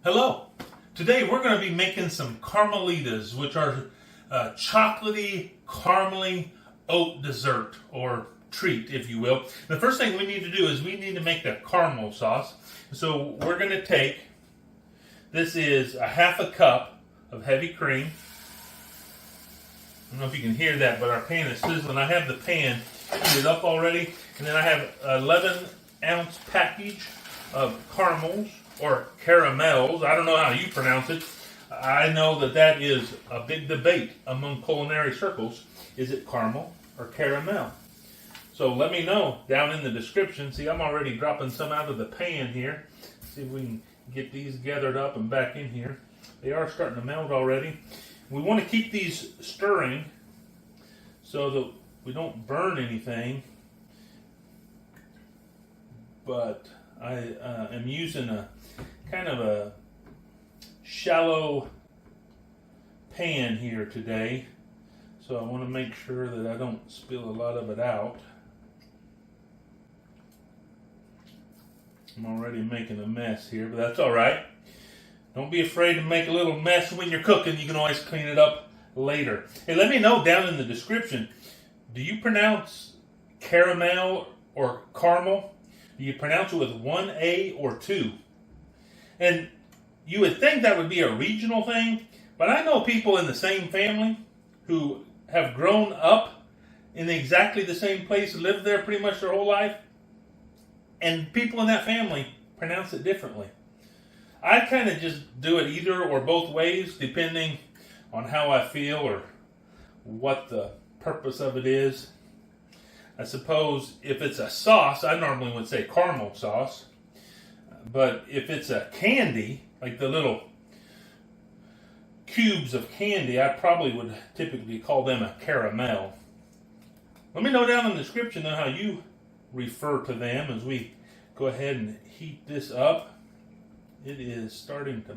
Hello. Today we're going to be making some Carmelitas, which are chocolatey, caramely oat dessert, or treat, if you will. The first thing we need to do is we need to make the caramel sauce. So we're going to take, this is a half a cup of heavy cream. I don't know if you can hear that, but our pan is sizzling. I have the pan heated up already, and then I have an 11-ounce package of caramels, or caramels. I don't know how you pronounce it. I know that is a big debate among culinary circles. Is it caramel or caramel? So let me know down in the description. See, I'm already dropping some out of the pan here. See if we can get these gathered up and back in here. They are starting to melt already. We want to keep these stirring so that we don't burn anything. But I am using a kind of a shallow pan here today, so I want to make sure that I don't spill a lot of it out. I'm already making a mess here, but that's all right. Don't be afraid to make a little mess when you're cooking. You can always clean it up later. Hey, let me know down in the description, do you pronounce caramel or caramel? Do you pronounce it with one A or two? And you would think that would be a regional thing, but I know people in the same family who have grown up in exactly the same place, lived there pretty much their whole life, and people in that family pronounce it differently. I kind of just do it either or both ways, depending on how I feel or what the purpose of it is. I suppose if it's a sauce, I normally would say caramel sauce. But if it's a candy, like the little cubes of candy, I probably would typically call them a caramel. Let me know down in the description though how you refer to them as we go ahead and heat this up. It is starting to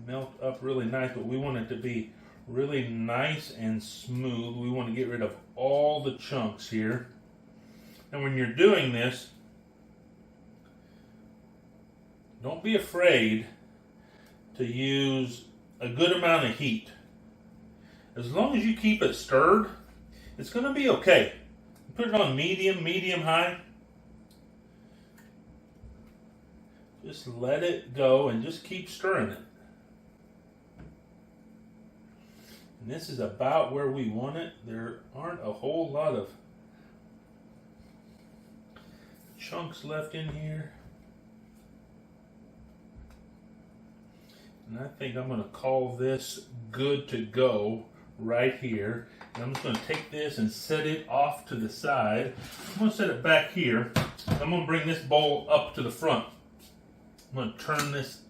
melt up really nice, but we want it to be really nice and smooth. We want to get rid of all the chunks here. And when you're doing this, don't be afraid to use a good amount of heat. As long as you keep it stirred, it's going to be okay. Put it on medium high. Just let it go and just keep stirring it. And this is about where we want it. There aren't a whole lot of chunks left in here. And I think I'm going to call this good to go right here. And I'm just going to take this and set it off to the side. I'm going to set it back here. I'm going to bring this bowl up to the front. I'm going to turn this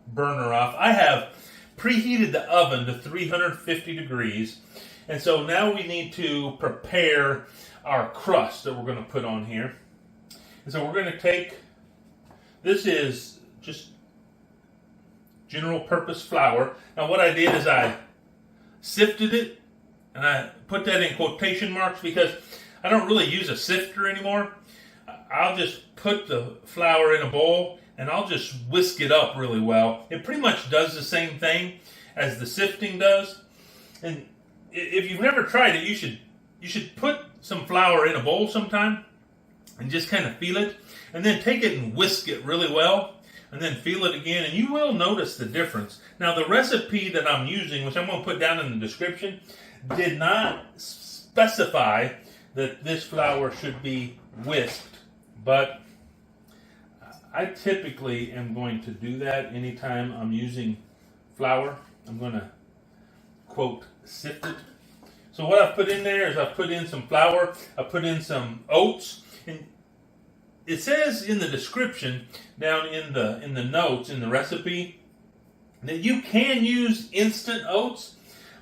burner off. I have preheated the oven to 350 degrees. And so now we need to prepare our crust that we're going to put on here. And so we're going to take, this is just general purpose flour. Now what I did is I sifted it, and I put that in quotation marks because I don't really use a sifter anymore. I'll just put the flour in a bowl and I'll just whisk it up really well. It pretty much does the same thing as the sifting does. And if you've never tried it, you should put some flour in a bowl sometime and just kind of feel it, and then take it and whisk it really well, and then feel it again, and you will notice the difference. Now, the recipe that I'm using, which I'm going to put down in the description, did not specify that this flour should be whisked, but I typically am going to do that anytime I'm using flour. I'm going to, quote, sift it. So what I've put in there is I've put in some flour, I've put in some oats, and it says in the description, down in the notes, in the recipe, that you can use instant oats,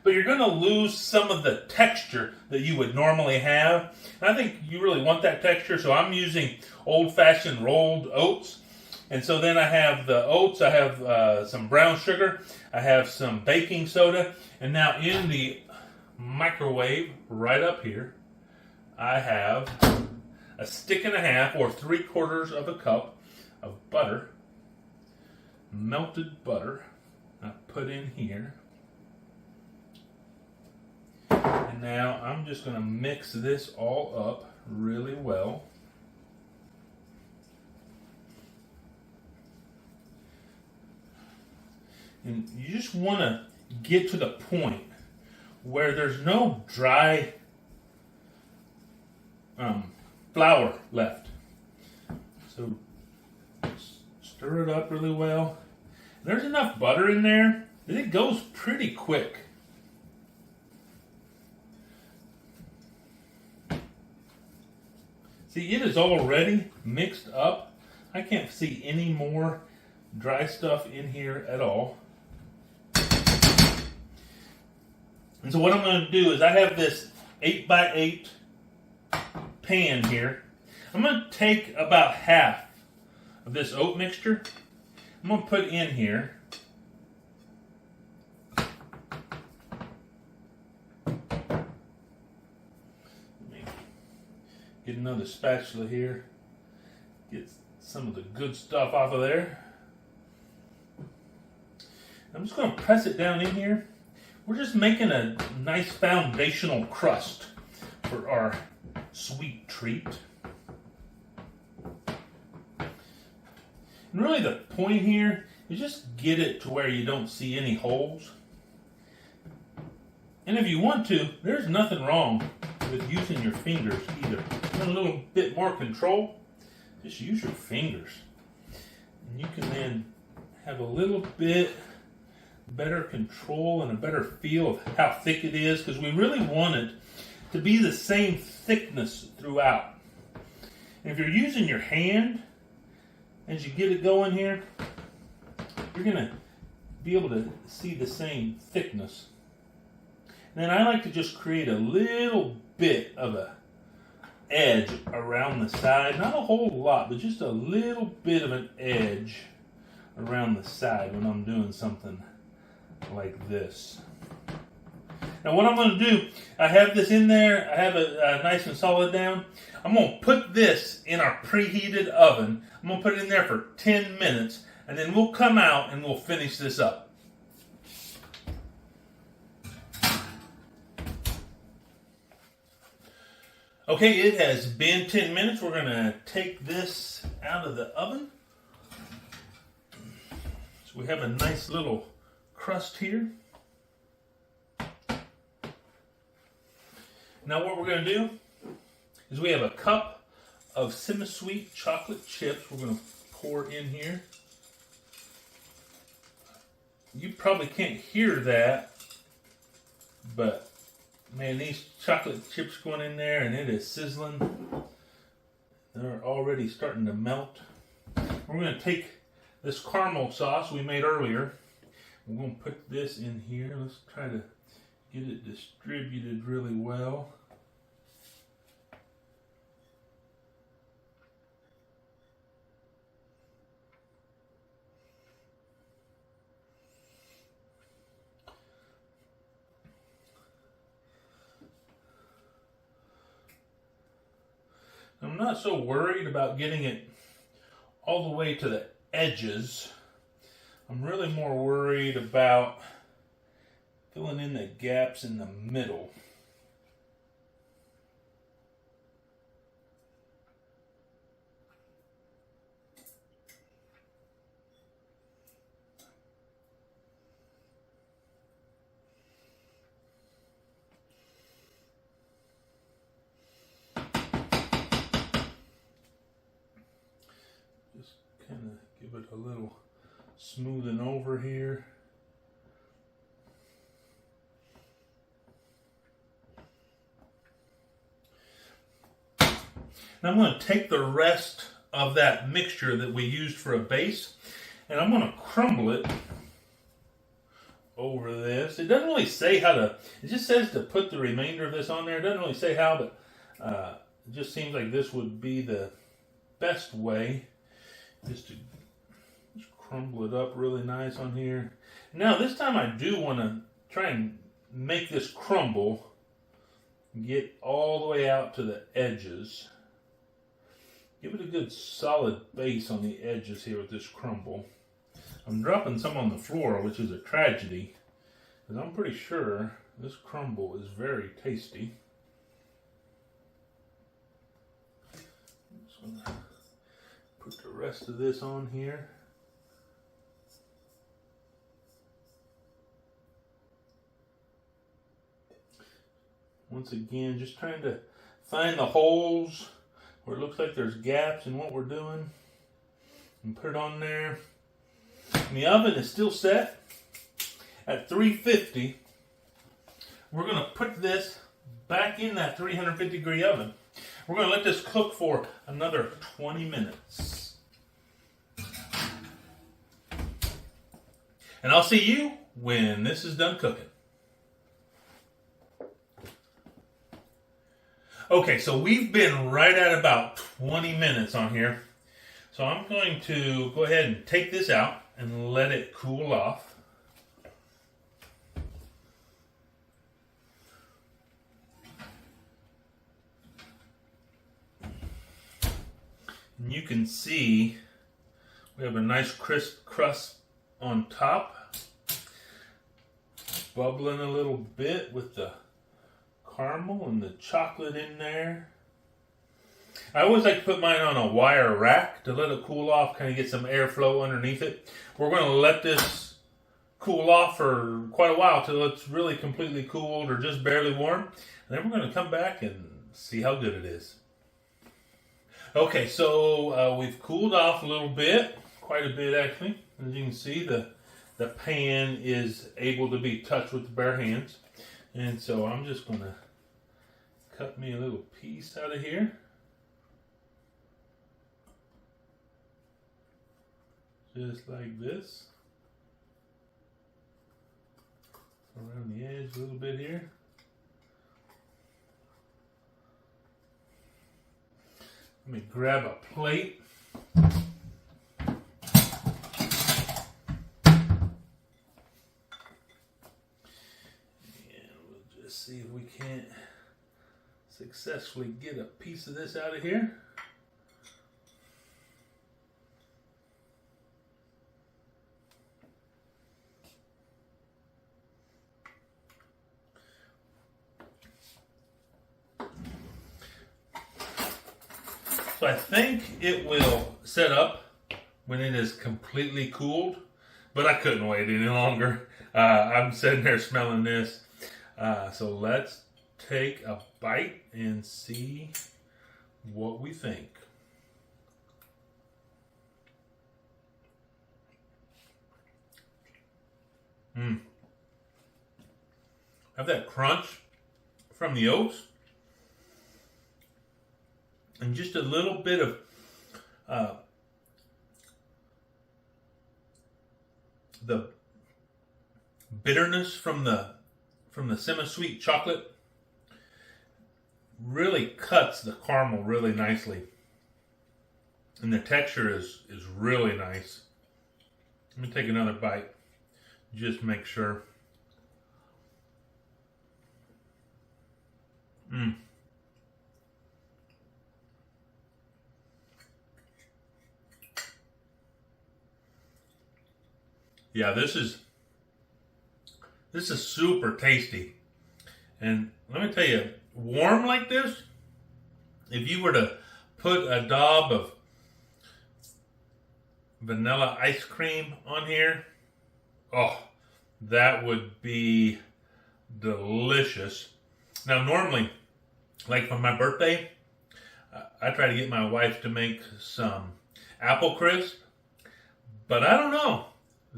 but you're going to lose some of the texture that you would normally have. And I think you really want that texture, so I'm using old-fashioned rolled oats. And so then I have the oats, I have some brown sugar, I have some baking soda, and now in the microwave right up here, I have a stick and a half or 3/4 of a cup of butter. melted butter I put in here. And now I'm just going to mix this all up really well. And you just want to get to the point where there's no dry flour left. So stir it up really well. There's enough butter in there that it goes pretty quick. See, it is already mixed up. I can't see any more dry stuff in here at all. And so what I'm going to do is I have this 8x8 pan here. I'm going to take about half of this oat mixture. I'm going to put in here. Get another spatula here. Get some of the good stuff off of there. I'm just going to press it down in here. We're just making a nice foundational crust for our sweet treat. And really the point here is just get it to where you don't see any holes. And if you want to, there's nothing wrong with using your fingers either. Want a little bit more control? Just use your fingers. And you can then have a little bit better control and a better feel of how thick it is, because we really want it to be the same thickness throughout. And if you're using your hand as you get it going here, you're going to be able to see the same thickness. And then I like to just create a little bit of a edge around the side. Not a whole lot, but just a little bit of an edge around the side when I'm doing something like this. Now what I'm going to do, I have this in there, I have it nice and solid down. I'm going to put this in our preheated oven. I'm going to put it in there for 10 minutes, and then we'll come out and we'll finish this up. Okay, it has been 10 minutes. We're going to take this out of the oven. So we have a nice little crust here. Now what we're going to do is we have a cup of semi-sweet chocolate chips we're going to pour in here. You probably can't hear that, but man, these chocolate chips going in there and it is sizzling. They're already starting to melt. We're going to take this caramel sauce we made earlier. We're going to put this in here. Let's try to get it distributed really well. I'm not so worried about getting it all the way to the edges. I'm really more worried about filling in the gaps in the middle. Just kind of give it a little smoothing over here. Now I'm going to take the rest of that mixture that we used for a base, and I'm going to crumble it over this. It doesn't really say how to, it just says to put the remainder of this on there. It doesn't really say how, but it just seems like this would be the best way, just to just crumble it up really nice on here. Now this time I do want to try and make this crumble, get all the way out to the edges. Give it a good solid base on the edges here with this crumble. I'm dropping some on the floor, which is a tragedy, because I'm pretty sure this crumble is very tasty. Just gonna put the rest of this on here. Once again, just trying to find the holes where it looks like there's gaps in what we're doing and put it on there. And the oven is still set at 350. We're going to put this back in that 350 degree oven. We're going to let this cook for another 20 minutes. And I'll see you when this is done cooking. Okay, so we've been right at about 20 minutes on here. So I'm going to go ahead and take this out and let it cool off. And you can see we have a nice crisp crust on top, bubbling a little bit with the caramel and the chocolate in there. I always like to put mine on a wire rack to let it cool off, kind of get some airflow underneath it. We're going to let this cool off for quite a while till it's really completely cooled or just barely warm. And then we're going to come back and see how good it is. Okay, so we've cooled off a little bit, quite a bit actually. As you can see, the pan is able to be touched with the bare hands. And so I'm just going to cut me a little piece out of here. Just like this. Around the edge a little bit here. Let me grab a plate. And we'll just see if we can't successfully get a piece of this out of here. So I think it will set up when it is completely cooled, but I couldn't wait any longer. I'm sitting there smelling this. So let's take a bite and see what we think. Have that crunch from the oats. And just a little bit of the bitterness from the semi-sweet chocolate really cuts the caramel really nicely. And the texture is really nice. Let me take another bite. Just make sure. Yeah, this is super tasty. And let me tell you, warm like this, if you were to put a daub of vanilla ice cream on here, oh, that would be delicious. Now, normally, like for my birthday, I try to get my wife to make some apple crisp, but I don't know.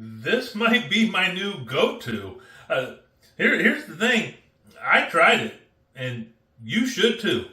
This might be my new go-to. Here's the thing. I tried it, and you should too.